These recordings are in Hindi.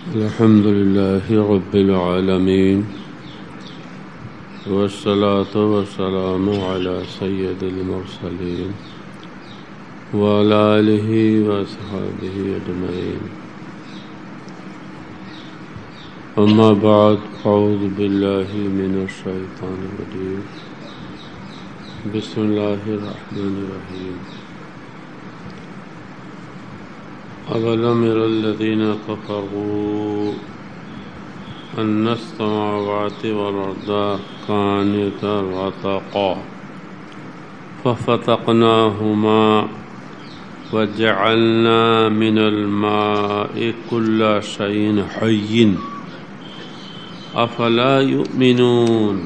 अल्हम्दुलिल्लाहि रब्बिल आलमीन वस्सलातु वस्सलामु अला सय्यदिल मुरसलीन व अला आलिहि व अस्हाबिहि अजमईन। अम्मा बाद अऊज़ु बिल्लाहि मिनश शैतानिर रजीम। बिस्मिल्लाहिर रहमानिर रहीम। अवलम यरल्लज़ीना कफ़रू अन्नस समावाति वल अर्ज़ कानता रतक़ा फ़फ़तक़नाहुमा वजअलना मिनल माइ कुल्ला शैइन हय्यिन अफ़ला युमिनून।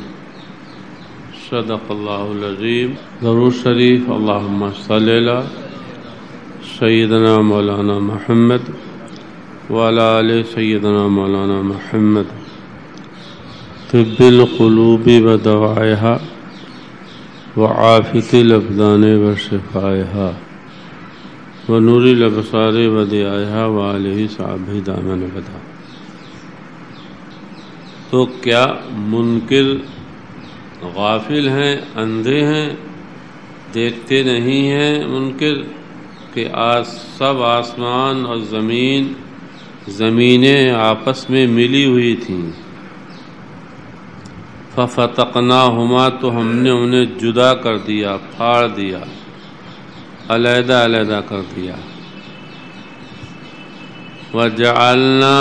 सदक़ल्लाहुल अज़ीम। दरूद शरीफ अल्लाहुम्मा सल्लि अला सय्यदना मौलाना मुहम्मद व अला आलि सय्यदना मौलाना मुहम्मद। तिब्बिल क़ुलूबि व दवाइहा व आफ़ितिल अब्दानि व शिफ़ाइहा व नूरिल अबसारि व दियाइहा व आलिहि सहाबिहि दामन अबदा। तो क्या मुनकिर गाफिल हैं, अंधे हैं, देखते नहीं हैं मुनकिर कि आज सब आसमान और ज़मीनें आपस में मिली हुई थीं। फ़फ़तक़नाहुमा, तो हमने उन्हें जुदा कर दिया, फाड़ दिया, अलहदा अलहदा कर दिया। वजअलना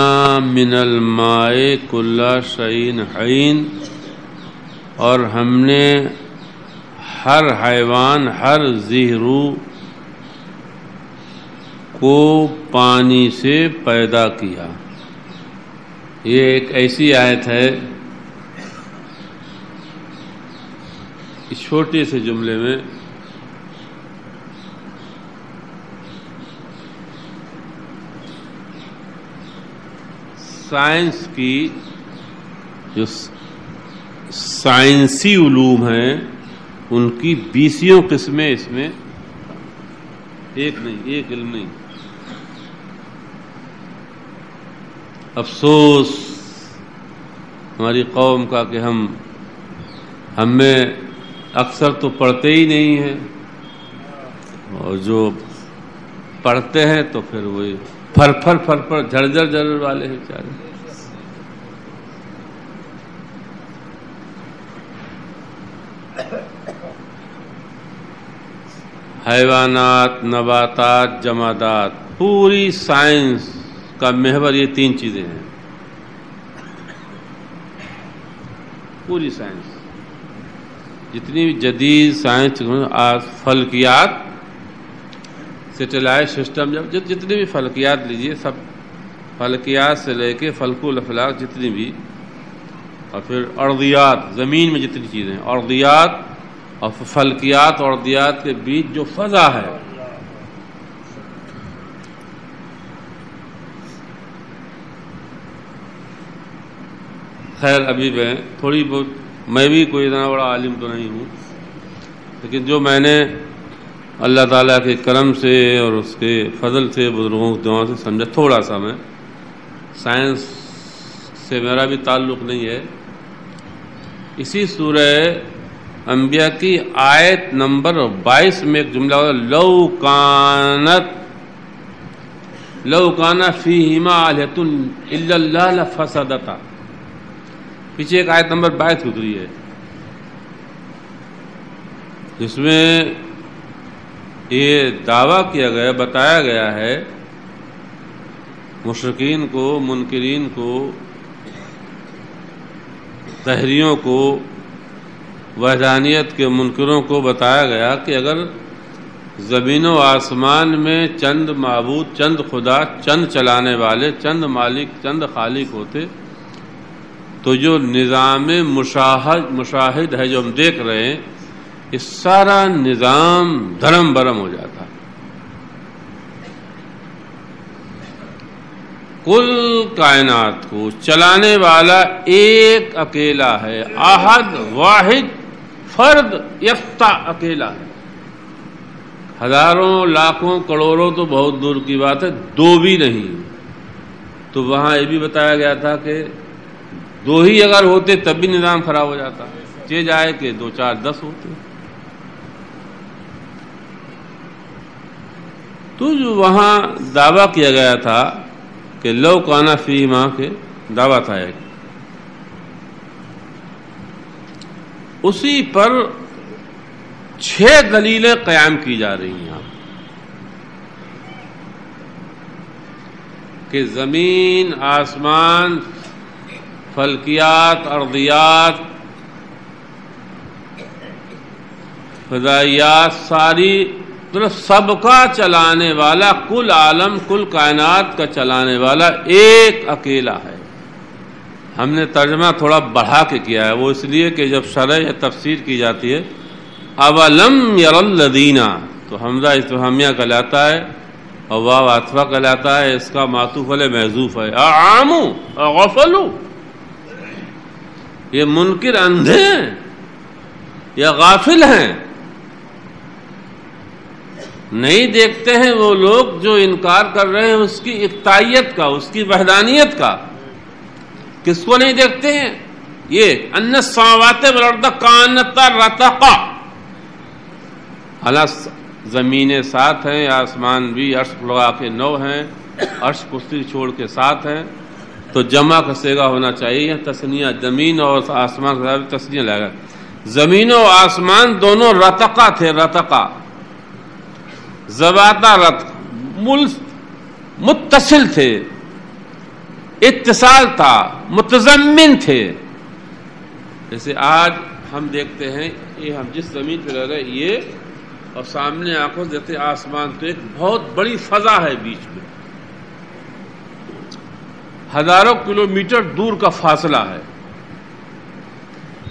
मिनल माइ कुल्ला शैइन हय्यिन, और हमने हर हैवान, हर ज़ीहरू को पानी से पैदा किया। ये एक ऐसी आयत है, इस छोटे से जुमले में साइंस की जो साइंसी उलूम हैं उनकी 20 किस्में इसमें, एक नहीं, एक इल्म नहीं। अफसोस हमारी कौम का कि हम में अक्सर तो पढ़ते ही नहीं हैं, और जो पढ़ते हैं तो फिर वही फर झरझर वाले हैं बेचारे। हैवानात, नबातात, जमादात, पूरी साइंस का महवर ये 3 चीजें हैं। पूरी साइंस, जितनी भी जदीद साइंस, आज फल्कियात, सैटेलाइट सिस्टम, जब जितने भी फल्कियात लीजिए, सब फल्कियात से लेके फल्कुल अफलाक जितनी भी, और फिर अर्दियात, ज़मीन में जितनी चीज़ें हैं, अर्दियात और फल्कियात और अर्दियात के बीच जो फ़ज़ा है, खैर अभी मैं थोड़ी बहुत, मैं भी कोई इतना बड़ा आलिम तो नहीं हूँ, लेकिन जो मैंने अल्लाह ताला के करम से और उसके फजल से, बुजुर्गों की दुआ से समझा, थोड़ा सा, मैं साइंस से मेरा भी ताल्लुक़ नहीं है। इसी सूरह अंबिया की आयत नंबर 22 में एक जुमला होगा, लौ काना फ़ीहिमा आलिहतुन इल्लल्लाह लफ़सदता। पीछे एक आयत नंबर 22 गुजरी है, जिसमें ये दावा किया गया, बताया गया है मुशरिकीन को, मुनकिरीन को, तहरियों को, वहदानियत के मुनकिरों को बताया गया कि अगर ज़मीन व आसमान में चंद माबूद, चंद खुदा, चंद चलाने वाले, चंद मालिक, चंद खालिक होते, तो जो निज़ाम मुशाहिद है जो हम देख रहे हैं, ये सारा निज़ाम धर्म बरम हो जाता। कुल कायनात को चलाने वाला एक अकेला है, आहद, वाहिद, फर्द, यक्ता, अकेला है। हजारों, लाखों, करोड़ों तो बहुत दूर की बात है, दो भी नहीं। तो वहाँ ये भी बताया गया था कि 2 ही अगर होते तब भी निज़ाम खराब हो जाता, ये जाए कि 2, 4, 10 होते। तो जो वहाँ दावा किया गया था कि लौ काना फी माँ के दावा था एक, उसी पर 6 दलीलें क़याम की जा रही हैं कि ज़मीन, आसमान, फल्कियात, अर्दियात, फ़ज़ाइयात, सारी मतलब सबका चलाने वाला, कुल आलम, कुल कायनात का चलाने वाला एक अकेला है। हमने तर्जमा थोड़ा बढ़ा के किया है, वो इसलिए कि जब शरह या तफसीर की जाती है अवलम यरल्लदीना, तो हमजा इस्तिफहामिया कहलाता है और वाव आतिफा कहलाता है, इसका मातूफ अलैह महजूफ है। आमू गफलू, ये मुनकिर अंधे हैं या गाफिल हैं, नहीं देखते हैं वो लोग जो इनकार कर रहे हैं उसकी इक्ताइयत का, उसकी वहदानियत का। किसको नहीं देखते हैं? ये अन्य समावाते वल कानता रतका, अला ज़मीनें 7 हैं, आसमान भी अर्श लगा के 9 हैं, अर्श कुर्सी छोड़ के 7 हैं, तो जमा का सेगा होना चाहिए, तस्निया, ज़मीन और आसमान का तस्निया लगेगा। ज़मीन और आसमान दोनों रतका थे, रतका ज़बाता रत, मुत्तसिल थे, इत्तिसाल था, मुतज़म्मिन थे। जैसे आज हम देखते हैं ये हम जिस ज़मीन पर रह रहे हैं ये, और सामने आंखों से देखते आसमान, तो एक बहुत बड़ी फजा है बीच में, हजारों किलोमीटर दूर का फासला है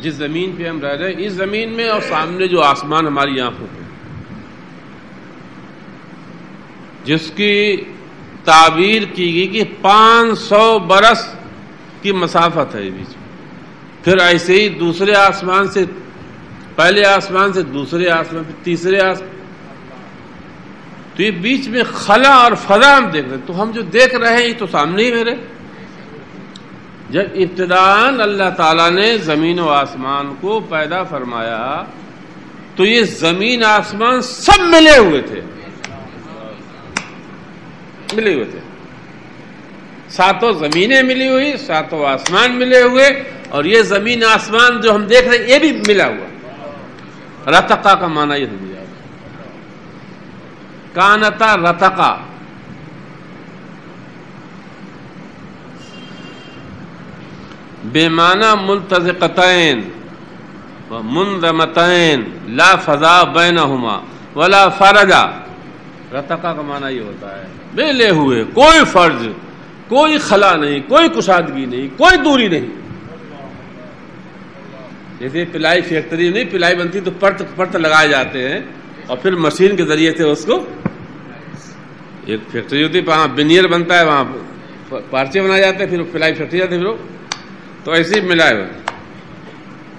जिस जमीन पे हम रह रहे हैं, इस जमीन में और सामने जो आसमान हमारी आंखों पे, जिसकी ताबीर की गई कि 500 बरस की मसाफत है बीच में। फिर ऐसे ही दूसरे आसमान से, पहले आसमान से दूसरे आसमान, फिर तीसरे आसमान, तो ये बीच में खला और फजा हम देख रहे हैं। तो हम जो देख रहे हैं ये तो सामने ही मेरे, जब इब्तिदान अल्लाह ताला ने ज़मीन और आसमान को पैदा फरमाया तो ये ज़मीन आसमान सब मिले हुए थे, मिले हुए थे, 7 ज़मीनें मिली हुई, 7 आसमान मिले हुए, और ये ज़मीन आसमान जो हम देख रहे हैं ये भी मिला हुआ। रतका का माना ये समझ जाओ, कानता रतका, बेमाना मुल्तज़िक़तैन व मुनज़मतैन ला फ़ज़ा बैनहुमा वला फ़रजा। रतका का माना ये होता है मिले हुए, कोई फर्ज, कोई खला नहीं, कोई कुशादगी नहीं, कोई दूरी नहीं। जैसे पिलाई फैक्ट्री नहीं, पिलाई बनती तो पर्त पर्त लगाए जाते हैं और फिर मशीन के जरिए से उसको, एक फैक्ट्री होती है वहाँ बिनियर बनता है, वहाँ पार्चे बनाए जाते हैं, फिर पिलाई फैक्ट्री जाती है, फिर तो ऐसे ही मिलाए हुए।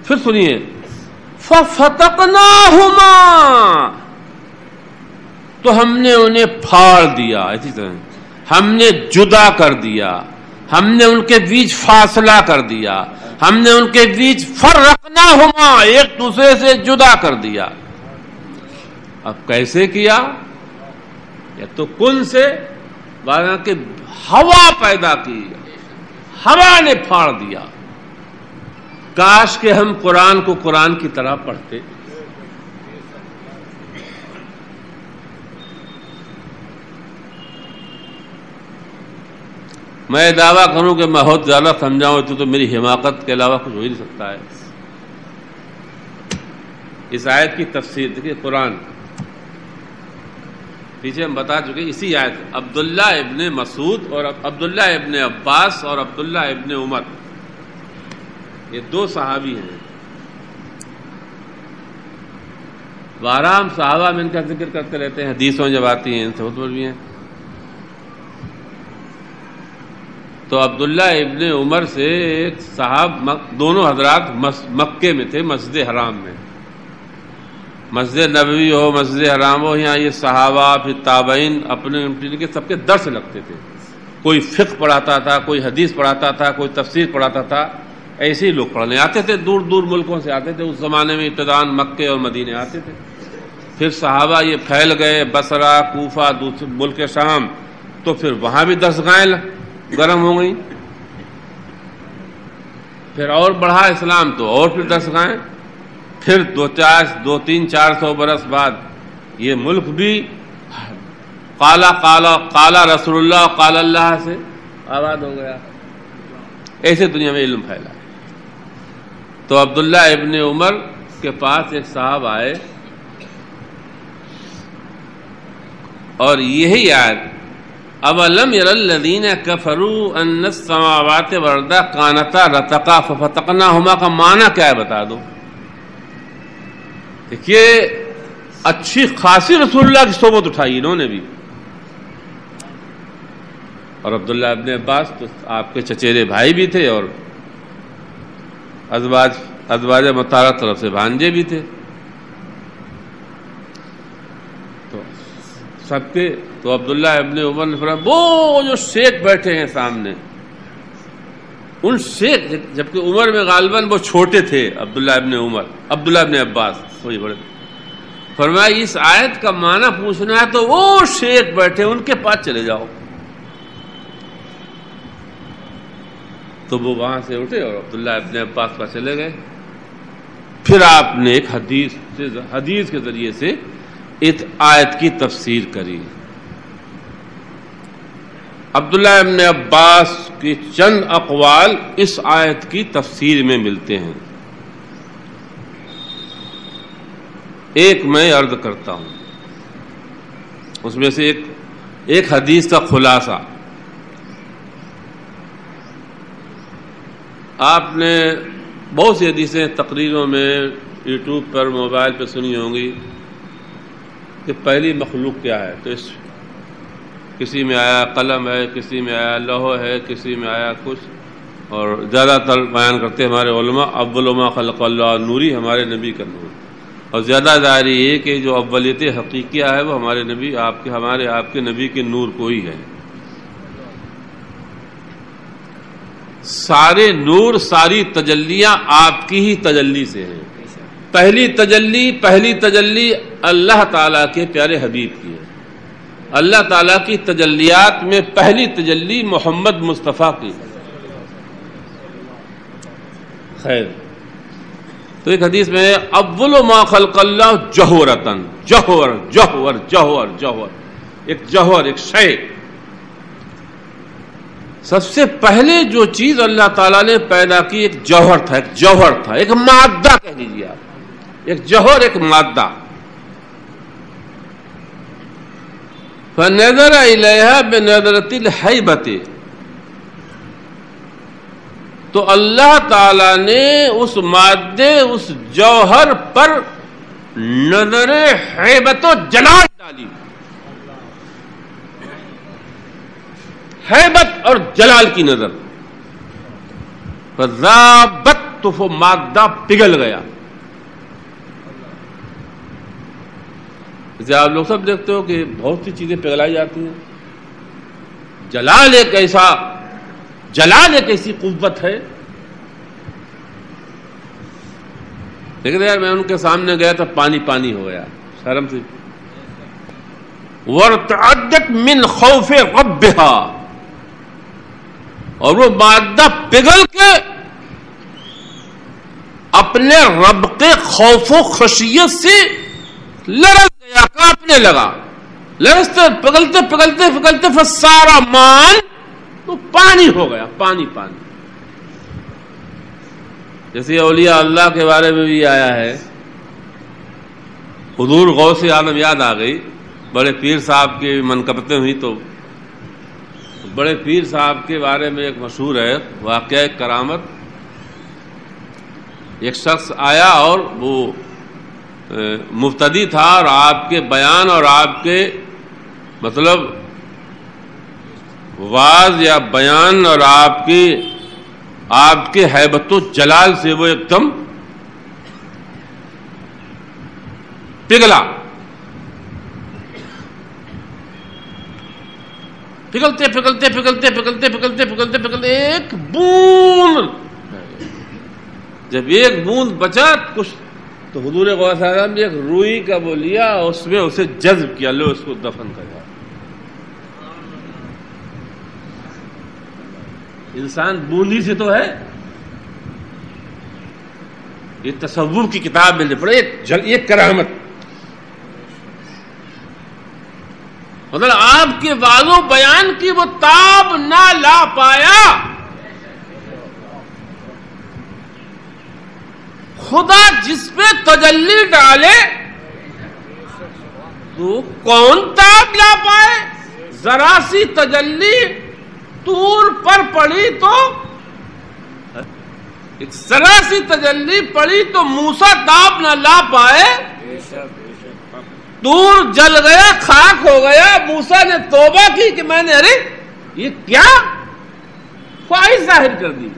फिर सुनिए, फफ़तक़नाहुमा, तो हमने उन्हें फाड़ दिया, इसी तरह हमने जुदा कर दिया, हमने उनके बीच फासला कर दिया, हमने उनके बीच फ़र्रक़नाहुमा, एक दूसरे से जुदा कर दिया। अब कैसे किया? या तो कुन से, बाला के हवा पैदा की, हवा ने फाड़ दिया। काश के हम कुरान को कुरान की तरह पढ़ते। मैं दावा करूं कि मैं बहुत ज्यादा समझाऊं तो मेरी हिमाकत के अलावा कुछ हो ही नहीं सकता है। इस आयत की तफसीर देखिए, कुरान पीछे हम बता चुके, इसी आयत अब्दुल्ला इब्ने मसूद और अब्दुल्ला इब्ने अब्बास और अब्दुल्ला इब्ने उमर, ये 2 सहाबी हैं। बारह सहाबा में इनका जिक्र करते रहते हैं, हदीसों जब आती हैं इनसे बहुत भी हैं। तो अब्दुल्ला इब्ने उमर से एक साहब, दोनों हजरात मक्के में थे, मस्जिद हराम में, मस्जिद नबवी हो, मस्जिद हराम हो, यहाँ ये सहाबा फिर ताबईन अपने के सबके दर्स लगते थे। कोई फ़िक़्ह पढ़ाता था, कोई हदीस पढ़ाता था, कोई तफसीर पढ़ाता था। ऐसे ही लोग पढ़ने आते थे, दूर दूर मुल्कों से आते थे। उस ज़माने में इब्तिदान मक्के और मदीने आते थे। फिर सहाबा ये फैल गए बसरा, कूफा, दूसरे मुल्क शाम, तो फिर वहाँ भी दरसगाहें गर्म हो गई। फिर और बढ़ा इस्लाम तो और फिर दरसगाहें। फिर 200-300-400 बरस बाद ये मुल्क भी काला काला काला रसूलुल्लाह काला अल्लाह से आबाद हो गया। ऐसे दुनिया में इल्म फैला। तो अब्दुल्ला इब्ने उमर के पास एक साहब आए और यही आयत, अवलम यरल्लज़ीना कफ़रू अन्नस समावाति वर्दा कानता रतका फफतकनाहुमा का माना क्या है बता दो। देखिए अच्छी खासी रसूलुल्लाह की सोबत उठाई इन्होंने भी। और अब्दुल्ला इब्ने अब्बास तो आपके चचेरे भाई भी थे और अज़वाज मुताहरा तरफ से भांजे भी थे। तो सबके तो अब्दुल्ला इब्ने उमर ने फरमाया, वो जो शेख बैठे हैं सामने, उन शेख, जबकि उमर में गालिबन वो छोटे थे, अब्दुल्ला इब्ने अब्बास वही बड़े। फरमाया इस आयत का माना पूछना है तो वो शेख बैठे उनके पास चले जाओ। तो वो वहां से उठे और अब्दुल्ला इब्ने अब्बास पास चले गए। फिर आपने एक हदीस के जरिए से इस आयत की तफसीर करी। अब्दुल्ला इब्ने अब्बास के चंद अक़वाल इस आयत की तफसीर में मिलते हैं। एक मैं अर्ज करता हूं, उसमें से एक हदीस का खुलासा। आपने बहुत सी हदीसें तकरीरों में, यूट्यूब पर, मोबाइल पर सुनी होंगी कि पहली मखलूक क्या है। तो इस किसी में आया कलम है, किसी में आया लौह है, किसी में आया कुछ, और ज़्यादातर बयान करते हमारे उलमा अव्वल मा खलक़ल्लाह नूरी, हमारे नबी का नूर। और ज़्यादा ज़ाहिर ये कि जो अव्वलियत हकीकिया है वो हमारे नबी आपके नबी के नूर को ही है। सारे नूर, सारी तजल्लियां आपकी ही तजल्ली से हैं। पहली तजल्ली अल्लाह ताला के प्यारे हबीब की है। अल्लाह ताला की तजल्लियात में पहली तजल्ली मोहम्मद मुस्तफ़ा की। खैर, तो एक हदीस में अव्वल मा खलक़ल्लाह जौहरतन, जौहर जौहर जौहर जौहर, एक जौहर, एक शय। सबसे पहले जो चीज अल्लाह ताला ने पैदा की एक जौहर था, एक मादा कह लीजिए आप, एक जौहर, एक मादा। फनज़र इलैहा बिनज़रतिल हैबति, तो अल्लाह ताला ने उस मादे, उस जौहर पर नजरे हैबत व जलाल डाली। हैबत और जलाल की नजर। फज़ाबत, तो वो मादा पिघल गया। जैसे आप लोग सब देखते हो कि बहुत सी चीजें पिघलाई जाती हैं। जलाल एक ऐसी कुव्वत है। लेकिन यार मैं उनके सामने गया तो पानी पानी हो गया शर्म से। वरतअद्दत मिन खौफ रब्बिहा, और वो मादा पिघल के अपने रब के खौफो खशियत से लरस गया, कांपने लगा। लरसते पिघलते पिघलते पिघलते फिर सारा मान तो पानी हो गया, पानी। जैसे औलिया अल्लाह के बारे में भी आया है। हुजूर गौसे आलम याद आ गई। बड़े पीर साहब की मनकबतें हुई तो बड़े पीर साहब के बारे में एक मशहूर है वाक़या, करामत। एक शख्स आया और वो मुफ्तदी था और आपके बयान और आपके मतलब वाज या बयान और आपके हैबतो जलाल से वो एकदम पिघला। पिघलते पिघलते पिघलते पिघलते पिघलते पिघलते पिघलते एक बूंद, जब एक बूंद बचा कुछ तो हुजूर गौस आज़म ने एक रुई का वो लिया, उसमें उसे जज्ब किया, लो उसको दफन कर। इंसान बूंदी से तो है। ये तसव्वुफ की किताब में पढ़े, ये करामत, मतलब आपके वाजो बयान की वो ताब ना ला पाया। खुदा जिस पे तजल्ली डाले तो कौन ताब ला पाए। जरा सी तजल्ली तूर पर पड़ी तो, एक जरा सी तजल्ली पड़ी तो मूसा ताब न ला पाए। तूर जल गया, खाक हो गया, मूसा ने तौबा की कि मैंने, अरे ये क्या ख्वाहिश जाहिर कर दी।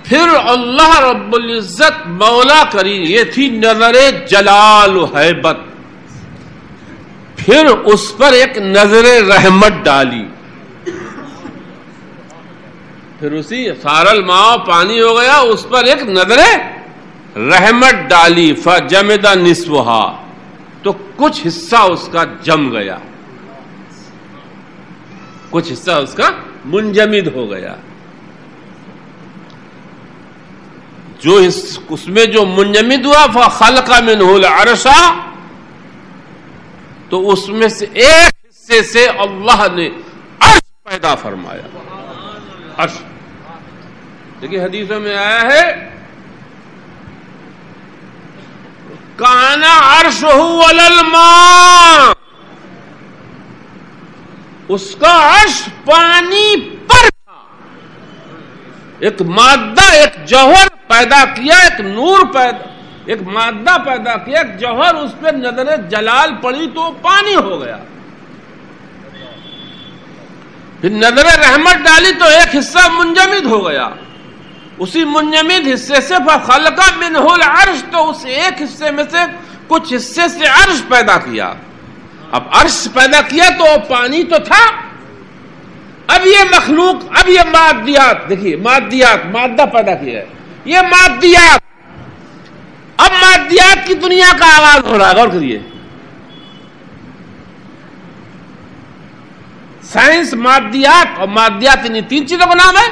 फिर अल्लाह रब्बुल इज्जत मौला करी, ये थी नजरे जलाल हैबत, फिर उस पर एक नजरे रहमत डाली। फिर उसी सारल माओ पानी हो गया, उस पर एक नजरे रहमत डाली। फजमदा निस्वहा, तो कुछ हिस्सा उसका जम गया, कुछ हिस्सा उसका मुंजमिद हो गया। जो उसमें जो मुंजमिद हुआ फखलका मिनहुल अर्शा, तो उसमें से एक हिस्से से अल्लाह ने अर्श पैदा फरमाया। अर्श, देखिए हदीसों में आया है, काना अर्शहु अलल मा, उसका अर्श पानी पर था। एक मादा, एक जौहर पैदा किया, एक नूर पैदा, एक मादा पैदा किया, एक जौहर, उस पर नजर जलाल पड़ी तो पानी हो गया। फिर नजर रहमत डाली तो एक हिस्सा मुंजमिद हो गया। उसी मुंजमिद हिस्से से फखलका मिनहुल अर्श, तो उस एक हिस्से में से कुछ हिस्से से अर्श पैदा किया। अब अर्श पैदा किया तो पानी तो था। अब ये मखलूक, अब ये मादियात, देखिए मादियात, मादा पैदा किया है, ये मादियात। अब मादियात की दुनिया का आगाज हो रहा है, गौर करिए। साइंस मादियात, और मादियात इन तीन चीजों का नाम है,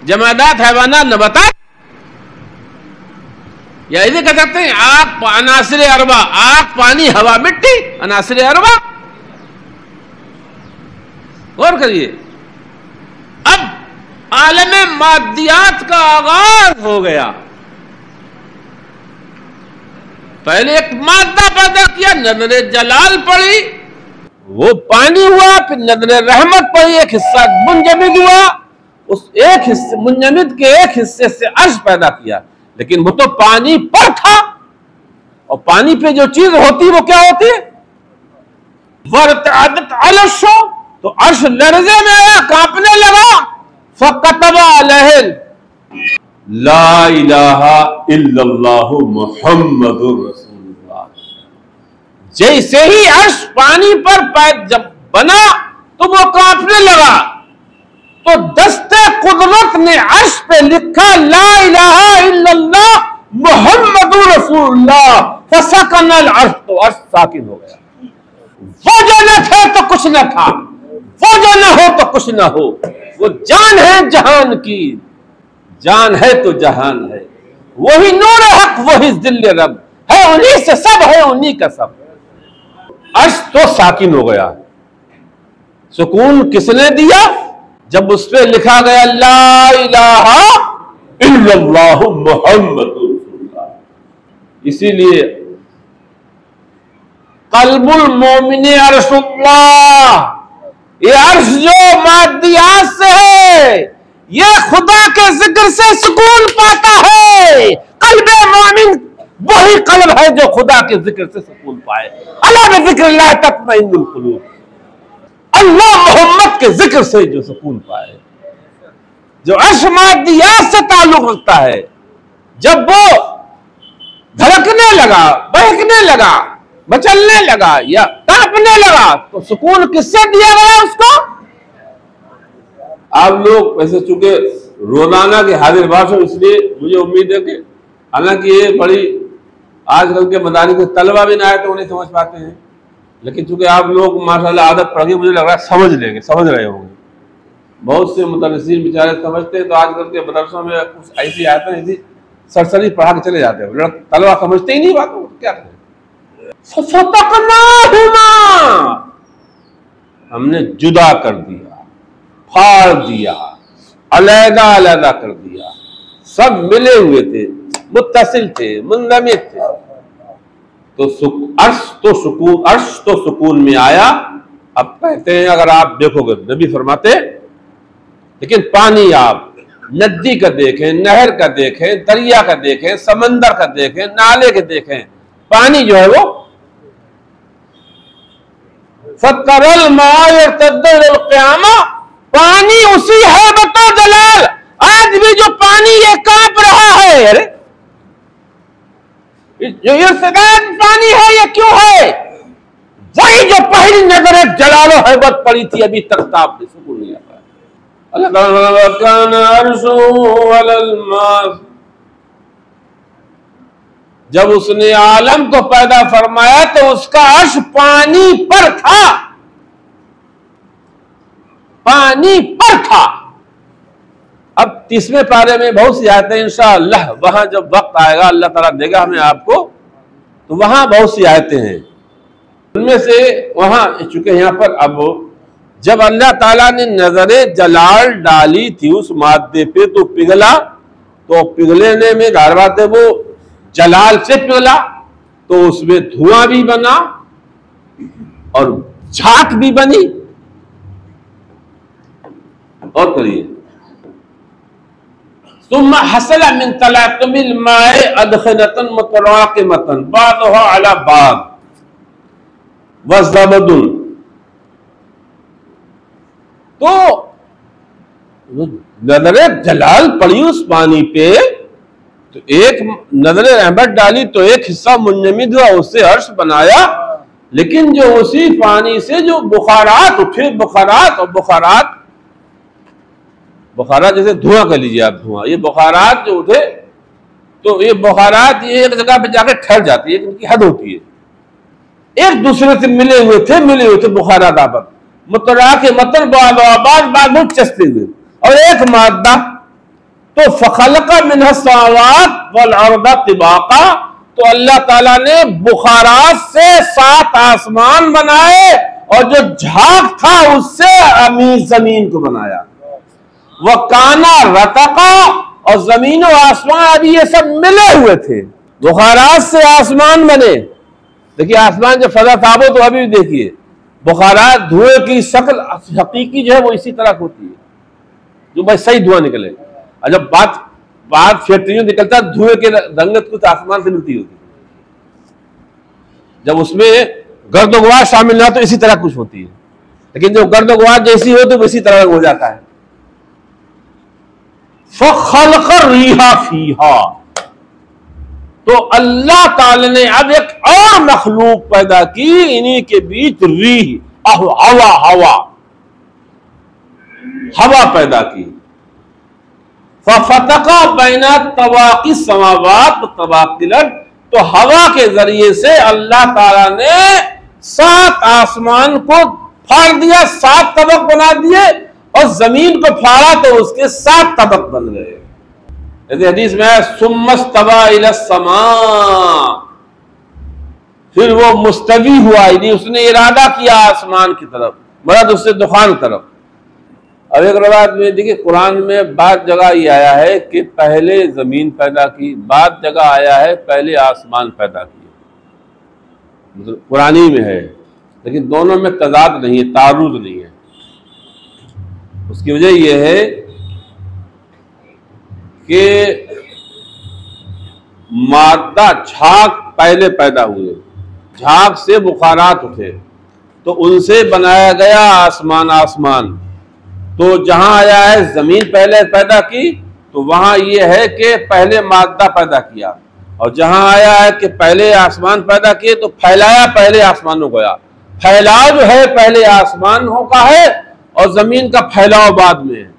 जमादात, हैवानात, नबातात, या इन्हें कह सकते हैं आग, अनासिर अरबा, आग, पानी, हवा, मिट्टी, अनासिर अरबा। गौर करिए, अब आलमे मादियात का आगाज हो गया। पहले एक मादा पैदा किया, नजरे जलाल पड़ी, वो पानी हुआ, फिर नजरे रहमत पड़ी, एक हिस्सा मुंजमिद हुआ, उस एक हिस्से मुंजमिद के एक हिस्से से अर्श पैदा किया। लेकिन वो तो पानी पर था, और पानी पे जो चीज होती वो क्या होती है, वरतअदत अलशो, तो अर्श लर्जे में आया, कांपने लगा। फकतबा अलैहिल ला इलाहा इल्लल्लाहु मुहम्मदुर रसूलुल्लाह। जैसे ही अर्श पानी पर जब बना तो वो कांपने लगा, तो दस्ते कुदरत ने अर्श पे लिखा ला इलाहा इल्लल्लाह मुहम्मदुर रसूलुल्लाह। फसकनल अर्श, तो अर्श साकिन हो गया। वो जो न थे तो कुछ न था, वो जो न हो तो कुछ न हो। वो जान है जहान की, जान है तो जहान है। वही नूर हक, वही जिल्ले रब है, उन्हीं से सब है, उन्हीं का सब। अर्श तो साकिन हो गया। सुकून किसने दिया? जब उस पर लिखा गया ला इलाहा इल्लल्लाहु मुहम्मदुर रसूलुल्लाह। इसीलिए कल्बुल मोमिन अर्शुल्लाह, ये अर्श जो मादियात से है, ये खुदा के जिक्र से सुकून पाता है। कल्बे मोमिन वही कल्ब है जो खुदा के जिक्र से सुकून पाए। अला बिज़िक्रिल्लाह तत्मइन्नुल कुलूब, अल्लाह मोहम्मद के जिक्र से जो सुकून पाए। जो अर्श मादियात से ताल्लुक रखता है, जब वो धड़कने लगा, बहकने लगा, मचलने लगा या कांपने लगा, तो सुकून किससे दिया गया उसको? आप लोग वैसे चूंकि रोजाना के हाजिर बात हो, इसलिए मुझे उम्मीद है कि हालांकि ये बड़ी आजकल के मदानी को तलबा भी ना आए तो उन्हें समझ पाते हैं, लेकिन चूंकि आप लोग माशाल्लाह आदत पड़ गई, मुझे लग रहा है समझ लेंगे, समझ रहे होंगे। बहुत से मुदर्रिसीन बेचारे समझते हैं तो आजकल के मदरसों में कुछ ऐसी आयतें ऐसी सरसरी पढ़ा के चले जाते हैं, तलबा समझते ही नहीं बात को, क्या करें। हमने जुदा कर दिया, फाड़ दिया, अलहदा अलहदा कर दिया, सब मिले हुए थे, मुत्तसिल थे, मुंजमिद थे। तो अर्श तो सुकून में आया। अब कहते हैं, अगर आप देखोगे नबी फरमाते, लेकिन पानी आप नदी का देखें, नहर का देखें, दरिया का देखें, समंदर का देखें, नाले के देखें, पानी जो है वो फतरल क़यामा, पानी उसी है बता जलाल। आज भी जो पानी ये कांप रहा है, अरे जो ये सदात पानी है ये क्यों है? वही जो पहली नजर जलालो हैबत पड़ी थी, अभी तक ताप सुकून नहीं आता। जब उसने आलम को पैदा फरमाया तो उसका अर्श पानी पर था, पानी पर था। अब 30वें पारे में बहुत सी आयतें इंशाअल्लाह, वहां जब वक्त आएगा अल्लाह ताला देगा हमें आपको, तो वहां बहुत सी आयतें हैं। उनमें से वहां चूंकि यहां पर अब जब अल्लाह ताला ने नजरे जलाल डाली थी उस मादे पे तो पिघला, तो पिघलने में धार बात है वो जलाल से पिघला, तो उसमें धुआं भी बना और झाग भी बनी। और करिए, सुम्मा हसला मिन तलातुमिल माए अदखनतन मुतराकिमतन बादुहा अला बाद वज़बदुन। तो नजरे जलाल पड़ी उस पानी पे, तो एक नजरे रहमत डाली तो एक हिस्सा मुंजमिद हुआ, उससे अर्श बनाया। लेकिन जो उसी पानी से जो बुखारात उठे, बुखारात और बुखारात जैसे धुआं कर लीजिए आप, धुआं, ये बुखारात जो उठे तो ये बुखारात ये एक जगह पे जाकर ठहर जाती है, इनकी हद होती है। एक दूसरे से मिले हुए थे बुखारात आपस मुतरा के मतन बाद चस्ते हुए, और एक मादा तो फखलका मिनह समावात वल अर्दा तिबाका, तो अल्लाह ताला ने बुखारात से 7 आसमान बनाए और जो झाग था उससे अमीर जमीन को बनाया। वह काना रतका, और जमीन और आसमान अभी ये सब मिले हुए थे, बुखारात से आसमान बने। देखिए आसमान जब फजा ताबो तो अभी देखिए बुखारात धुएं की शक्ल हकीकी जो है वो इसी तरह होती है, जो भाई सही धुआं निकले। और जब बात फैक्ट्रियों निकलता धुएं के रंगत कुछ आसमान से मिलती होती, जब उसमें गर्दोगवार शामिल ना तो इसी तरह कुछ होती है, लेकिन जब गर्दोगवार जैसी हो तो इसी तरह हो जाता है। फखलकर रिहा फीहा, तो अल्लाह ताला ने अब एक और मखलूक पैदा की इन्हीं के बीच, रीह हवा पैदा की। फतका बैना तवाकी समावात तवाकिलत, तो हवा के जरिए से अल्लाह ताला ने 7 आसमान को फाड़ दिया, 7 तबक बना दिए, और जमीन को फाड़ा तो उसके 7 तबक बन गए। जैसे हदीस में है सुम्मस्तवा इला समा, फिर वो मुस्तवी हुआ, यानी उसने इरादा किया आसमान की तरफ, मरद उससे दुखान तरफ। अब एक रवायत में देखिए कुरान में बाद जगह ये आया है कि पहले जमीन पैदा की, बाद जगह आया है पहले आसमान पैदा किए, मतलब कुरानी में है, लेकिन दोनों में तजाद नहीं है, तारुज नहीं है। उसकी वजह यह है कि मादा झाग पहले पैदा हुए, झाग से बुखारात उठे, तो उनसे बनाया गया आसमान। तो जहां आया है जमीन पहले पैदा की, तो वहां यह है कि पहले मादा पैदा किया, और जहां आया है कि पहले आसमान पैदा किए तो फैलाया पहले आसमानों को, फैलाव जो है पहले आसमानों का है और जमीन का फैलाव बाद में है।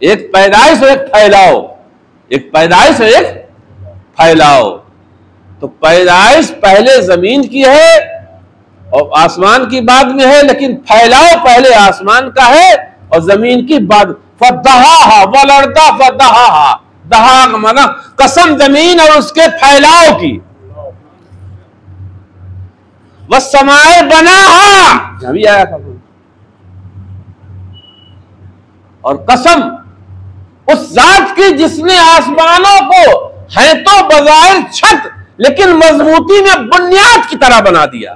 एक पैदाइश और एक फैलाव, एक पैदाइश और एक फैलाव। तो पैदाइश पहले जमीन की है और आसमान की बाद में है, लेकिन फैलाव पहले आसमान का है और जमीन की बाद। फदहा वलर्दा फदहा, दहा का मतलब कसम जमीन और उसके फैलाव की। वह समाए बना अभी आया था। और कसम उस जात की जिसने आसमानों को है तो बजाय छत लेकिन मजबूती में बुनियाद की तरह बना दिया।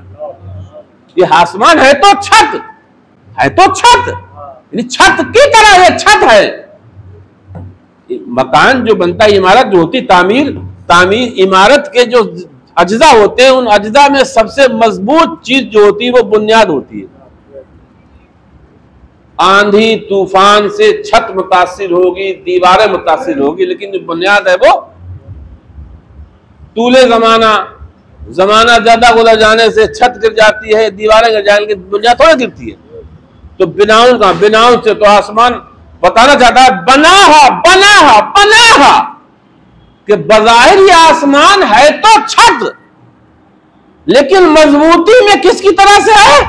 ये आसमान है तो छत, है तो छत, छत की तरह ये छत है। मकान जो बनता है, इमारत जो होती, तामीर इमारत के जो अज्जा होते हैं, उन अज्जा में सबसे मजबूत चीज जो होती है वो बुनियाद होती है। आंधी तूफान से छत मुतासिर होगी, दीवारें मुतासिर होगी, लेकिन जो बुनियाद है वो तूले जमाना ज्यादा गुजर जाने से छत गिर जाती है, दीवारें गिर जाने की बुनियाद थोड़ी गिरती है। तो बिनाउन का, बिनाउन से तो आसमान बताना चाहता है बना कि बज़ाहिर ये आसमान है तो छत, लेकिन मजबूती में किसकी तरह से है?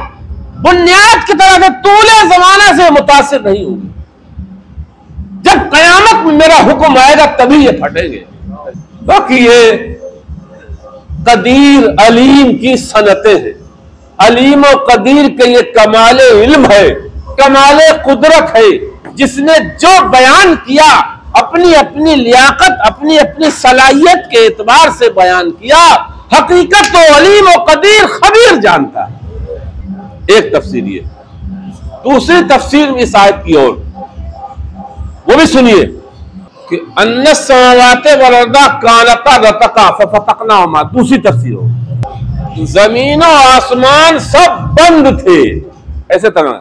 बुनियाद की तरह से, तूले जमाना से मुतासिर नहीं होगी। जब कयामत में मेरा हुक्म आएगा तभी ये फटेंगे। बाकी ये कदीर अलीम की सनतें हैं। अलीम और कदीर के ये कमाले इल्म है, कमाले कुदरत है। जिसने जो बयान किया अपनी अपनी लियाकत, अपनी अपनी सलाहियत के एतबार से बयान किया, हकीकत तो अलीम और कदीर खबीर जानता है। एक तफसीर ये। दूसरी तफसीर इस आयत की ओर, वो भी सुनिए कि अन्नस समावाते वलर्दा कानता रतका फफतकनाहुमा। दूसरी तफसीर हो, जमीन और आसमान सब बंद थे, ऐसे तरह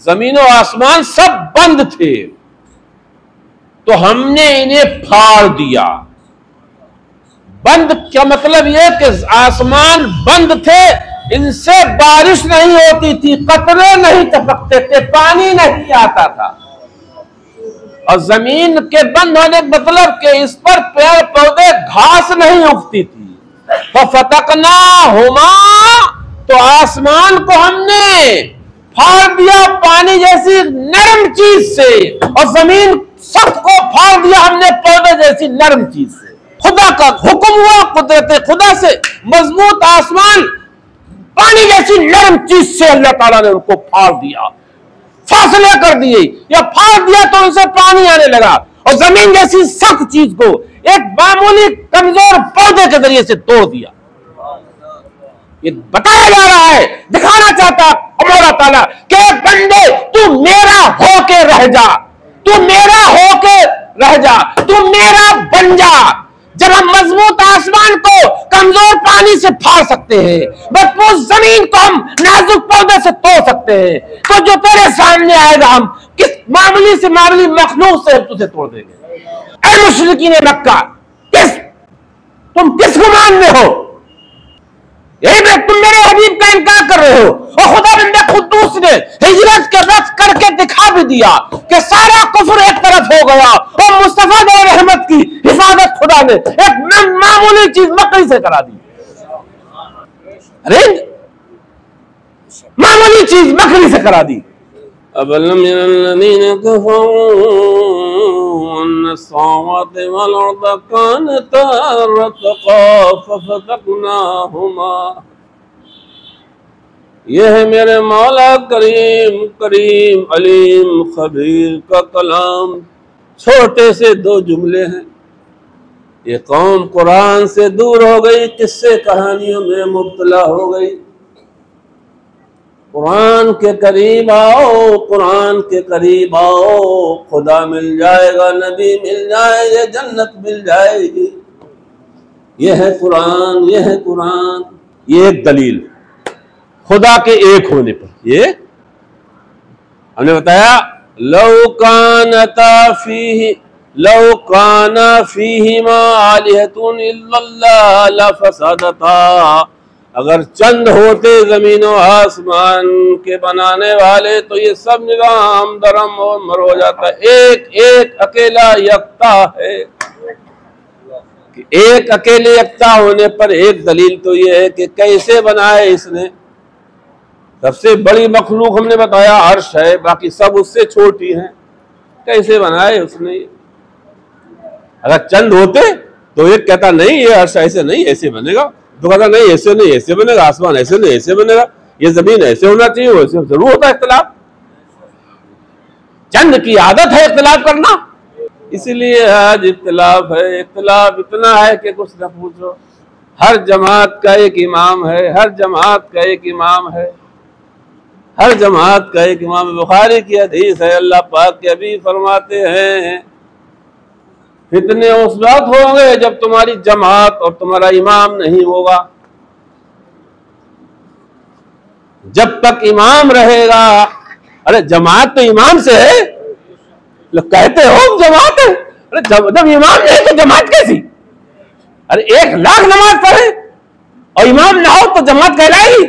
जमीन और आसमान सब बंद थे तो हमने इन्हें फाड़ दिया। बंद क्या मतलब यह कि आसमान बंद थे, इनसे बारिश नहीं होती थी, कतरे नहीं टपकते थे, पानी नहीं आता था। और जमीन के बंद होने का मतलब कि इस पर पेड़ पौधे घास नहीं उगती थी। तो फतकना हुमा, तो आसमान को हमने फाड़ दिया पानी जैसी नरम चीज से, और जमीन सख्त को फाड़ दिया हमने पौधे जैसी नरम चीज से। खुदा का हुक्म हुआ, कुदरत खुदा से मजबूत आसमान पानी जैसी नरम चीज से अल्लाह ताला ने उनको फाड़ दिया, फासले कर दिए, या फाड़ दिया तो उनसे पानी आने लगा। और जमीन जैसी सख्त चीज को एक मामूली कमजोर पौधे के जरिए से तोड़ दिया। ये बताया जा रहा है, दिखाना चाहता अल्लाह ताला कि बंदे तू मेरा होके रह जा, तू मेरा होके रह जा, तू मेरा बन जा। जब हम मजबूत आसमान को कमजोर पानी से फाड़ सकते हैं, मजबूत जमीन को हम नाजुक पौधे से तोड़ सकते हैं, तो जो तेरे सामने आएगा हम किस मामूली से मामूली मखलूक से तुझे तोड़ देंगे। ऐ मुशरिकीन मक्का, तुम किस गुमान में हो? यही तुम मेरे हबीब का इनकार कर रहे हो। और खुदा बंदे खुद्दूस ने हिजरत के रस करके दिखा भी दिया कि सारा कुफ्र एक तरफ हो गया और मुस्तफा ने रहमत की हिफाजत खुदा ने एक मामूली चीज मकई से करा दी। अरे मामूली चीज बकरी से करा दी। यह है मेरे मौला करीम करीम अलीम खबीर का कलाम। छोटे से दो जुमले हैं। ये कौम कुरान से दूर हो गई, किस्से कहानियों में मुब्तला हो गई। कुरान के करीब आओ, कुरान के करीब आओ, खुदा मिल जाएगा, नबी मिल जाएगा, जन्नत मिल जाएगी। यह है कुरान, यह है कुरान। ये एक दलील खुदा के एक होने पर। ये हमने बताया लौ कानता फीही लौ काना फीहिमा आलिहतुन इल्लल्लाह लफसदता, अगर चंद होते जमीन और आसमान के बनाने वाले तो ये सब निजाम दरम और मर हो जाता। एक एक अकेला यकता है कि एक अकेले यकता होने पर एक दलील तो ये है कि कैसे बनाए इसने। सबसे बड़ी मखलूक हमने बताया अर्श है, बाकी सब उससे छोटी हैं। कैसे बनाए उसने? अगर चंद होते तो एक कहता नहीं ये अर्श ऐसे नहीं ऐसे बनेगा, तो कहता नहीं ऐसे नहीं ऐसे बनेगा, आसमान ऐसे नहीं ऐसे बनेगा, ये जमीन ऐसे होना चाहिए, वैसे जरूर होता है इख्तिलाफ। चंद की आदत है इख्तिलाफ करना, इसीलिए आज इख्तिलाफ है। इख्तिलाफ इतना है कि कुछ न पूछो। हर जमात का एक इमाम है, हर जमात का एक इमाम है, हर जमात का एक इमाम। बुखारी की हदीस है, अल्लाह पाक के अभी फरमाते हैं फितने उस वक्त होंगे जब तुम्हारी जमात और तुम्हारा इमाम नहीं होगा। जब तक इमाम रहेगा, अरे जमात तो इमाम से है, लोग कहते हो जमात है, अरे जब इमाम नहीं तो जमात कैसी? अरे 1,00,000 नमाज पढ़े और इमाम ना हो तो जमात कहलाएगी,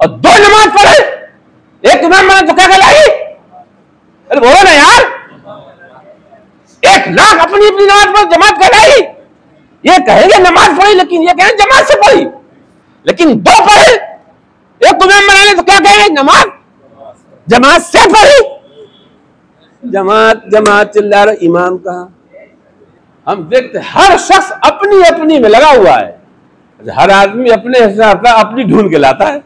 और 2 नमाज पढ़े एक इमाम बना तो क्या कहलाएगी? अरे बोलो ना यार, 1,00,000 अपनी अपनी नमाज पर जमात कहलाएगी? ये कहेंगे नमाज पढ़ी, लेकिन ये कहेंगे जमात से पढ़ी। लेकिन 2 पढ़े एक इमाम बनाने तो क्या कहेंगे? नमाज जमात से पढ़ी। जमात जमात चिल्ला रहे, इमाम कहाँ? हम देखते हर शख्स अपनी अपनी में लगा हुआ है। हर आदमी अपने हिसाब का अपनी ढूंढ के लाता है।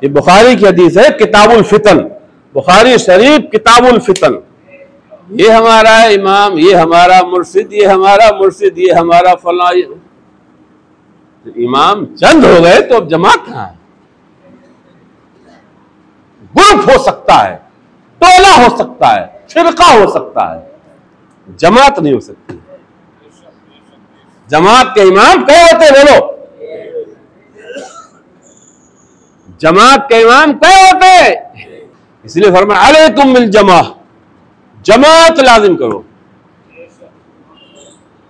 ये बुखारी की हदीस है, किताबुल फितन, बुखारी शरीफ किताबुल फितन। ये हमारा इमाम, ये हमारा मुर्शिद, ये हमारा मुर्शिद, ये हमारा फला। इमाम चंद हो गए तो अब जमात कहां है? ग्रुप हो सकता है, टोला हो सकता है, फिरका हो सकता है, जमात नहीं हो सकती। जमात के इमाम कहे होते? बोलो, जमात के इमाम कहे होते? इसलिए फरमाया अलैकुम बिल जमा, जमात लाजिम करो।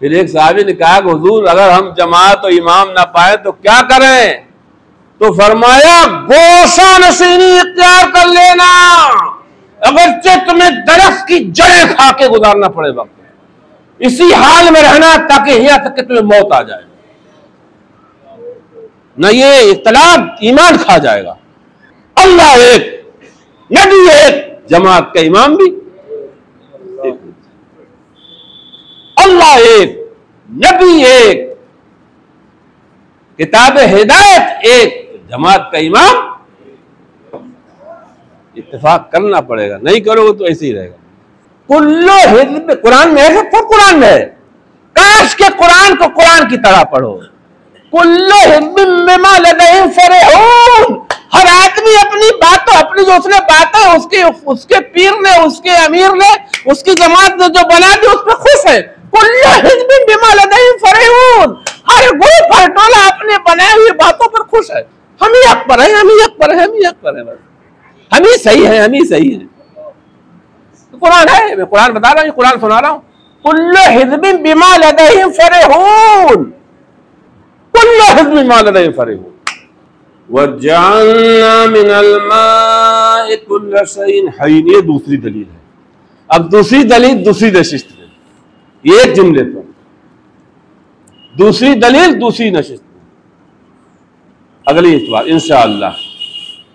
फिर एक साहबी ने कहा कि हुजूर अगर हम जमात और इमाम ना पाए तो क्या करें? तो फरमाया गोशा नशीनी इख्तियार कर लेना, अगरचे तुम्हें दरख्त की जड़ें खा के गुजारना पड़े वक्त, इसी हाल में रहना ताकि यहां तक कि तुम्हें मौत आ जाए, न ये इख्तिलाफ ईमान खा जाएगा। अल्लाह एक, नबी एक, जमात का इमाम भी एक, अल्लाह एक, नबी एक, किताब हिदायत एक, जमात का इमाम। इत्तेफाक करना पड़ेगा, नहीं करोगे तो ऐसे ही रहेगा। कुल्लो हिज़्ब, कुरान में है, सब कुरान में है। काश के कुरान को कुरान की तरह पढ़ो। कुल्लो हिज़्ब बिमा लदैहिम फरिहून, हर आदमी अपनी बातों, अपनी जो उसने बातें उसके पीर ने, उसके अमीर ने, उसकी जमात ने जो बना दी उस पर खुश है। कुल्लो हिज़्ब बिमा लदैहिम फरिहून, हर ग्रुप हर टोला अपने बनाए हुए बातों पर खुश है। हम ही हक पर है, हम ही हक पर है, हम ही हक पर है, हम ही सही है, हम ही सही है। कुरान है, मैं कुरान बता रहा हूँ, कुरान सुना रहा हूँ। कुल्लो हिज़्ब बिमा लदैहिम फरिहून, कुल्लो हिज़्ब बिमा लदैहिम फरिहून, वजअलना मिनल माइ कुल्ल शैइन हय्यिन। ये दूसरी दलील है। अब दूसरी दलील दूसरी नशिस्त में, ये एक जुमले पर दूसरी दलील दूसरी नशिस्त में, अगली इतवार इंशाअल्लाह।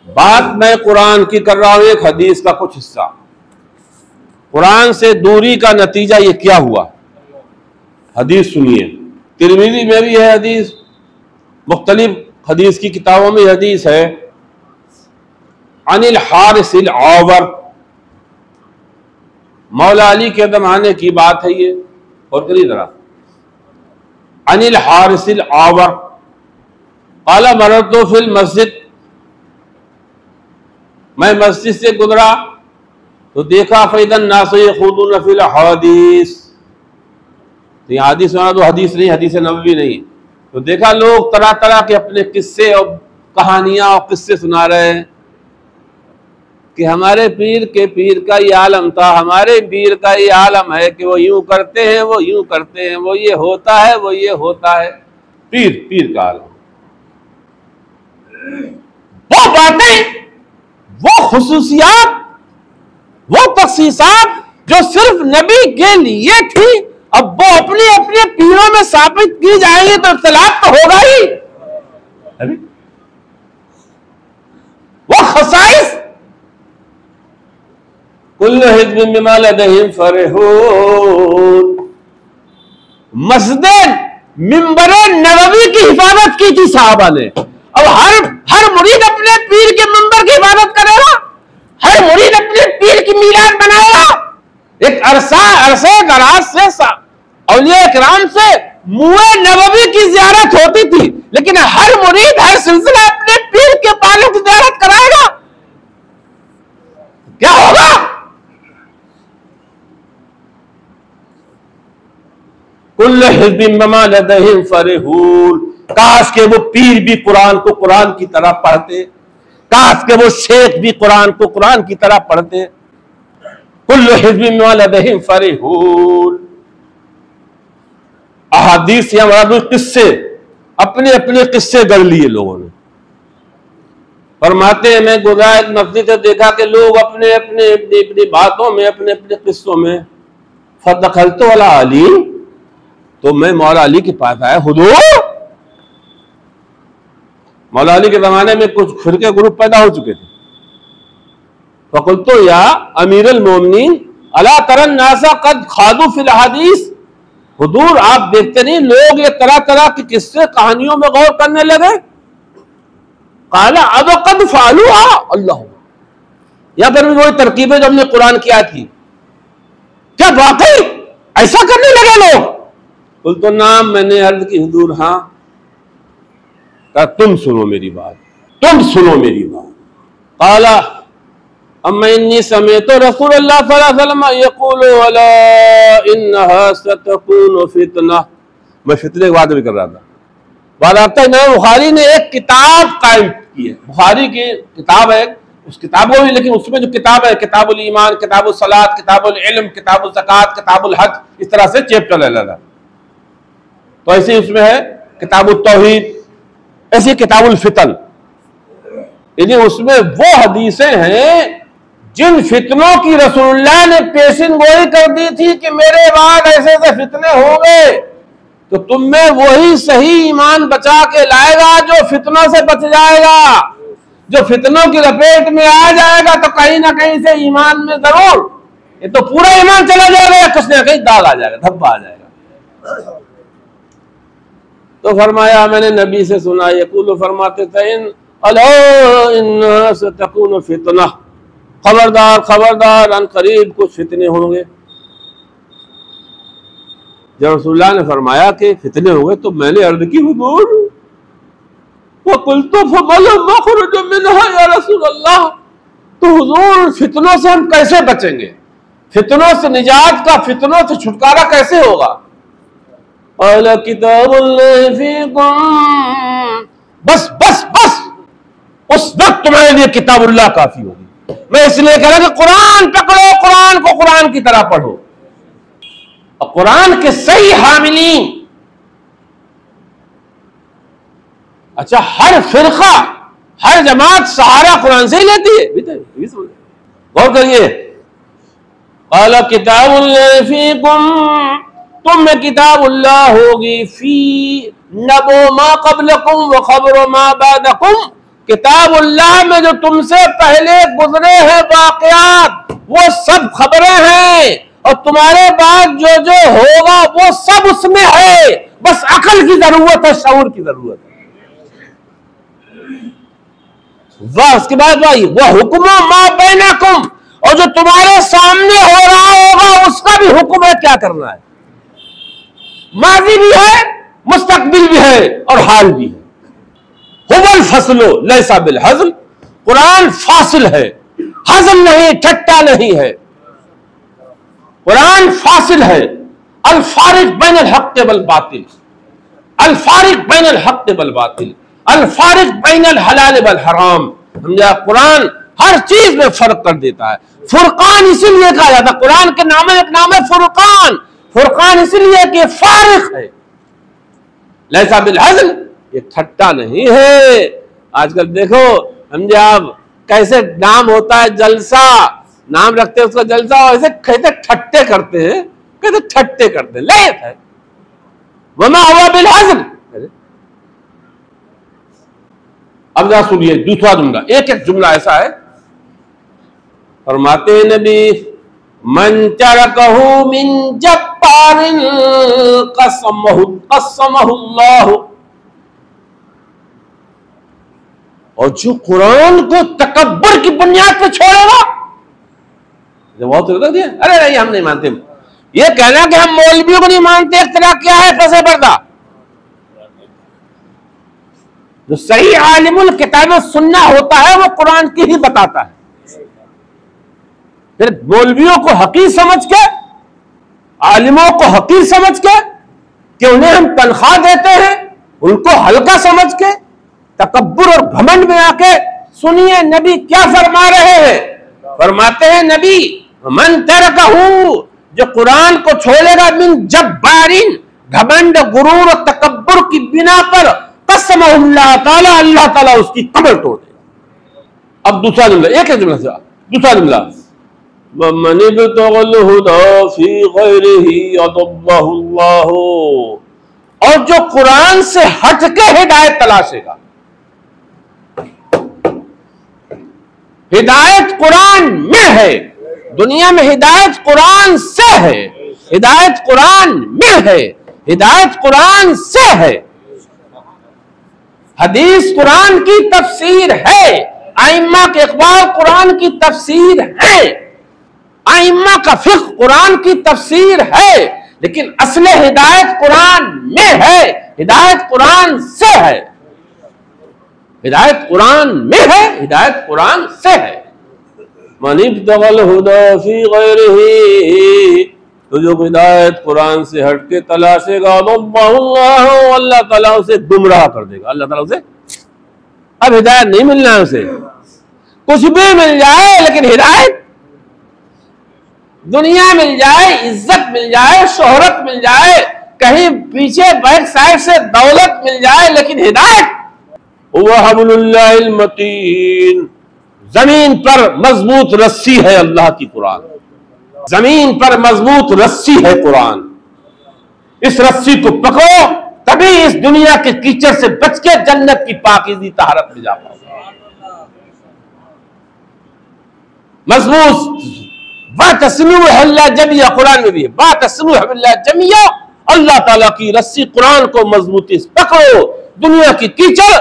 बात मैं कुरान की कर रहा हूं, एक हदीस का कुछ हिस्सा। कुरान से दूरी का नतीजा ये क्या हुआ? हदीस सुनिए। तिरमिज़ी में भी है हदीस, मुख्तलिफ हदीस की किताबों में हदीस है। अनिल हारिसिल आवर, मौला अली के ज़माने की बात है ये, और कई तरह। अनिल हारिसिल आवर क़ाला मररतु फिल मस्जिद, मैं मस्जिद से गुजरा तो देखा फ़इज़न नासु यख़ूज़ून फ़िल अहादीस। तो यहाँ हदीस सुना तो हदीस नहीं, हदीस नबवी नहीं। तो देखा लोग तरह तरह के अपने किस्से और कहानियां और किस्से सुना रहे हैं। कि हमारे पीर के पीर का ये आलम था, हमारे पीर का ये आलम है कि वो यूं करते हैं, वो यूं करते हैं, वो ये होता है, वो ये होता है। पीर का आलम, वो बातें, वो खुसूसियात, वो तखसीसात जो सिर्फ नबी के लिए थी, अब वो अपने अपने पीरों में साबित की जाएंगी तो इख्तिलाफ तो होगा ही। वो खसाइस, कुल्लु हिज़्बिन बिमा लदैहिम फरिहून, मस्जिद मिंबर नबवी की हिफाजत की थी साहबा ने। अब हर मुरीद अपने पीर के मिंबर की हिफाजत करेगा, हर मुरीद अपने पीर की मीलाद बनाएगा। एक अरसे दराज से औलिया इकराम से मुए नबवी की ज़ियारत होती थी, लेकिन हर मुरीद हर सिलसिला अपने पीर के बालों की ज़ियारत कराएगा, क्या होगा? कुल्लु हिज़्बिन बिमा लदैहिम फरिहून, काश के वो पीर भी कुरान को कुरान की तरह पढ़ते, काश के वो शेख भी कुरान को कुरान की तरह पढ़ते। कुल्लु हिज़्बिन बिमा लदैहिम फरिहून। अहादीस या किस्से, अपने अपने किस्से गढ़ लिए लोगों ने। फरमाते हैं, मैं गुज़रा एक मस्जिद से देखा कि लोग अपने अपने अपनी बातों में, अपने अपने किस्सों में, फदखलतु अला अली, तो मैं मौला अली के पास आया। हुजूर, मौला अली के जमाने में कुछ फिरके ग्रुप पैदा हो चुके थे। फकुल्तु या अमीर अल मोमिनीन अला तरन नासा कद खादू फिल हदीस, हुजूर आप देखते नहीं लोग ये तरह तरह की किस्से कहानियों में गौर करने लगे। काला अब कद फालू अल्लाह, या फिर भी वही तरकीबें जो हमने कुरान की थी, क्या वाकई ऐसा करने लगे लोग? कुल तो नाम, मैंने अर्ज की हुजूर हाँ। कहा तुम सुनो मेरी बात, तुम सुनो मेरी बात। काला अम्मा इन्नी समेतो रसूलुल्लाह सल्लल्लाहु अलैहि वसल्लम यक़ूलु अला इन्नहा सतकूनु फितना। मैं फितने की बात भी कर रहा था। बाज़ाब्ता इमाम बुखारी ने एक किताब कायम की है, बुखारी की किताब है, उस किताब को भी, लेकिन उसमें जो किताब है, किताबुल ईमान, किताबुल सलात, किताबुल इल्म, किताबुल ज़कात, किताबुल हज, इस तरह से चैप्टर ले लगा। तो ऐसे उसमें है किताबुल तौहीद, ऐसी किताबुल फितन, यानी उसमें वो हदीसें हैं जिन फितनों की रसूलुल्लाह ने पेशिन गोई कर दी थी कि मेरे बाद ऐसे ऐसे फितने होंगे, तो तुम में वही सही ईमान बचा के लाएगा जो फितनों से बच जाएगा। जो फितनों की लपेट में आ जाएगा तो कहीं ना कहीं से ईमान में जरूर, ये तो पूरा ईमान चला जाएगा, कुछ ना कहीं दाग आ जाएगा, धब्बा आ जाएगा। तो फरमाया मैंने नबी से सुना, यक़ूलु फरमाते थे, अला सतकूनु फितना, खबरदार खबरदार अन करीब कुछ फितने होंगे। जब रसूलुल्लाह ने फरमाया कि फितने होंगे तो मैंने अर्ज की, हुजूर वक़ुल्तु फमल मख़रज मिनहा या रसूलल्लाह, तो हुजूर फितनों से हम कैसे बचेंगे, फितनों से निजात का, फितनों से छुटकारा कैसे होगा? अल किताबुल्लाहि फीकुम, बस बस बस उस वक्त तुम्हारे लिए किताबुल्लाह काफी होगी। मैं इसलिए कह रहा कि कुरान पकड़ो, कुरान को कुरान की तरह पढ़ो, और कुरान के सही हामिलीन। अच्छा, हर फिरका, हर जमात सहारा कुरान से ही लेती है, गौर करिए। क़ाला किताबुल्लाहि फीकुम, तुम में किताबुल्लाह होगी, फी नबो मा क़ब्लकुम व ख़बरो मा बादकुम, किताबुल्लाह में जो तुमसे पहले गुजरे हैं वाक़यात वो सब खबरें हैं, और तुम्हारे बाद जो जो होगा वो सब उसमें है, बस अकल की जरूरत है, शऊर की जरूरत है। वाह, उसके बाद भाई वह हुक्म मा बैनकुम, और जो तुम्हारे सामने हो रहा होगा उसका भी हुक्म है क्या करना है। माजी भी है, मुस्तकबिल भी है और हाल भी है। हुवल फसलो लैसा बिल हज़ल, कुरान फासिल है, हज़ल नहीं, ठट्टा नहीं है, कुरान फासिल है। अल फारिक बैन अल हक़ वल बातिल, अल फारिक बैन अल हक़ वल बातिल, अल फारिक बैन अल हलाल वल हराम। समझा? कुरान हर चीज में फर्क कर देता है। फुरकान इसीलिए कहा जाता है, कुरान के नाम में एक नाम है फुरकान। फुरकान इसलिए कि फारिक है, लैसा बिल हज़ल, ये ठट्टा नहीं है। आजकल देखो समझे आप, कैसे नाम होता है जलसा, नाम रखते हैं उसका जलसा, और ऐसे कैसे ठट्टे करते हैं, कैसे ठट्टे करते हैं। लैस है वमा हुआ बिल हज़ल। अब जरा सुनिए दूसरा जुमला, एक एक जुमला ऐसा है। फरमाते नबी, मन तरकहु मिन जब्बारिन क़स्समहुल्लाह, और जो कुरान को तकब्बुर की बुनियाद पे छोड़ेगा, बहुत अरे नहीं हम नहीं मानते, ये कहना कि हम मौलवियों को नहीं मानते, एक तरह क्या है फंसे पर्दा। जो सही आलिमुल किताब व सुन्ना होता है वो कुरान की ही बताता है। फिर मौलवियों को हकीर समझ के, आलिमों को हकीर समझ के कि उन्हें हम तनख्वाह देते हैं, उनको हल्का समझ के तकब्बुर और घमंड में आके सुनिए नबी क्या फरमा रहे हैं। फरमाते हैं नबी, मन तरकहु, जो कुरान को छोड़ेगा, मिन जब्बारिन, घमंड गुरूर और तकब्बुर की बिना पर, क़स्समहुल्लाह ताला, अल्लाह ताला उसकी कमर तोड़ देगा। अब दूसरा जुमला, एक एक जुमला से दूसरा जुमला, मन इब्तग़ल हुदा फी ग़ैरिही अदल्लहुल्लाह, और जो कुरान से हटके हिदायत तलाशेगा। हिदायत कुरान में है, दुनिया में हिदायत कुरान से है, हिदायत कुरान में है, हिदायत कुरान से है। हदीस कुरान की तफसीर है, आइम्मा के इक़बाल कुरान की तफसीर है, आइम्मा का फ़िक़्ह कुरान की तफसीर है, लेकिन असले हिदायत कुरान में है, हिदायत कुरान से है, हिदायत कुरान में है, हिदायत कुरान से है। मन इब्तग़ल हुदा फी ग़ैरिही, तो जो हिदायत कुरान से हटके तलाशेगा, अल्लाह ताला उसे गुमराह कर देगा। अल्लाह ताला उसे, अब हिदायत नहीं मिलना है उसे, कुछ भी मिल जाए लेकिन हिदायत, दुनिया मिल जाए, इज्जत मिल जाए, शोहरत मिल जाए, कहीं पीछे बैक साइड से दौलत मिल जाए, लेकिन हिदायत हुवा हब्लुल्लाहिल मतीन, जमीन पर मजबूत रस्सी है अल्लाह की कुरान, जमीन पर मजबूत रस्सी है कुरान। इस रस्सी को पकड़ो तभी इस दुनिया के कीचड़ से बच के जन्नत की पाकीज़ी तहारत में जा पाओगे। मजबूत वातसिमू बिल्लाह जमिया, कुरान में भी है वातसिमू बिल्लाह जमिया, अल्लाह ताला की रस्सी कुरान को मजबूती से पकड़ो, दुनिया की कीचड़,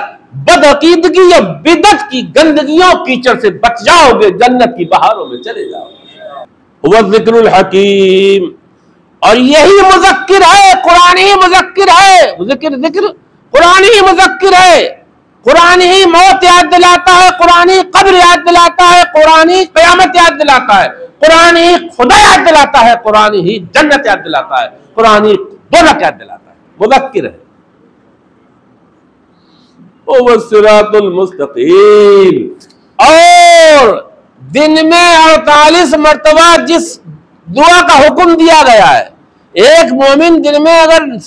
बदअकीदगी या बिदअत की गंदगियों कीचड़ से बच जाओगे, जन्नत की बहारों में चले जाओगे। हुवा ज़िक्रुल हकीम, और यही मुज़क्किर है, कुरान ही मुज़क्किर है, ज़िक्र ज़िक्र कुरान ही मुज़क्किर है, कुरान ही मौत याद दिलाता है, कुरान ही कब्र याद दिलाता है, कुरान ही क़यामत याद दिलाता है, कुरान ही खुदा याद दिलाता है, कुरान ही जन्नत याद दिलाता है, कुरान ही दोज़ख याद दिलाता है, मुज़क्किर है। सिरातुल मुस्तकीम, और दिन में 48 मरतबा जिस दुआ का हुक्म दिया गया है, एक मोमिन दिन में अगर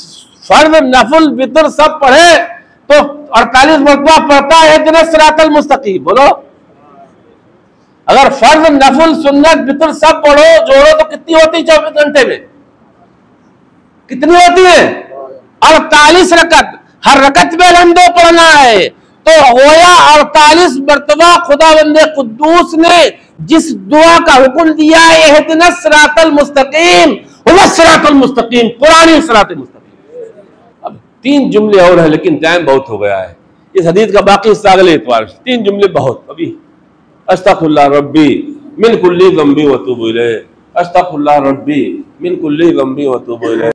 फर्ज नफल वितर सब पढ़े तो 48 मरतबा पढ़ता है इहदिना सिरातुल मुस्तकीम। बोलो, अगर फर्ज नफल सुन्नत वितर सब पढ़ो जोड़ो तो कितनी होती 24 घंटे में, कितनी होती है? 48 रकत, हर रकत में अलहम्दो पढ़ना है, तो गोया 48 मरतबा खुदावंदे कुद्दूस ने जिस दुआ का हुक्म दिया है, इहदिना सिरातुल मुस्तकीम, हुवा सिरातुल मुस्तकीम, कुरानी सिरातुल मुस्तकीम। अब 3 जुमले और है लेकिन टाइम बहुत हो गया है, इस हदीस का बाकी हिस्सा अगले इतवार से, 3 जुमले बहुत। अभी अस्तगफिरुल्लाह रब्बी मिन कुल्ली ज़ंबी व अतूबु इलैह, अस्तगफिरुल्लाह रब्बी मिन कुल्ली ज़ंबी व अतूबु इलैह।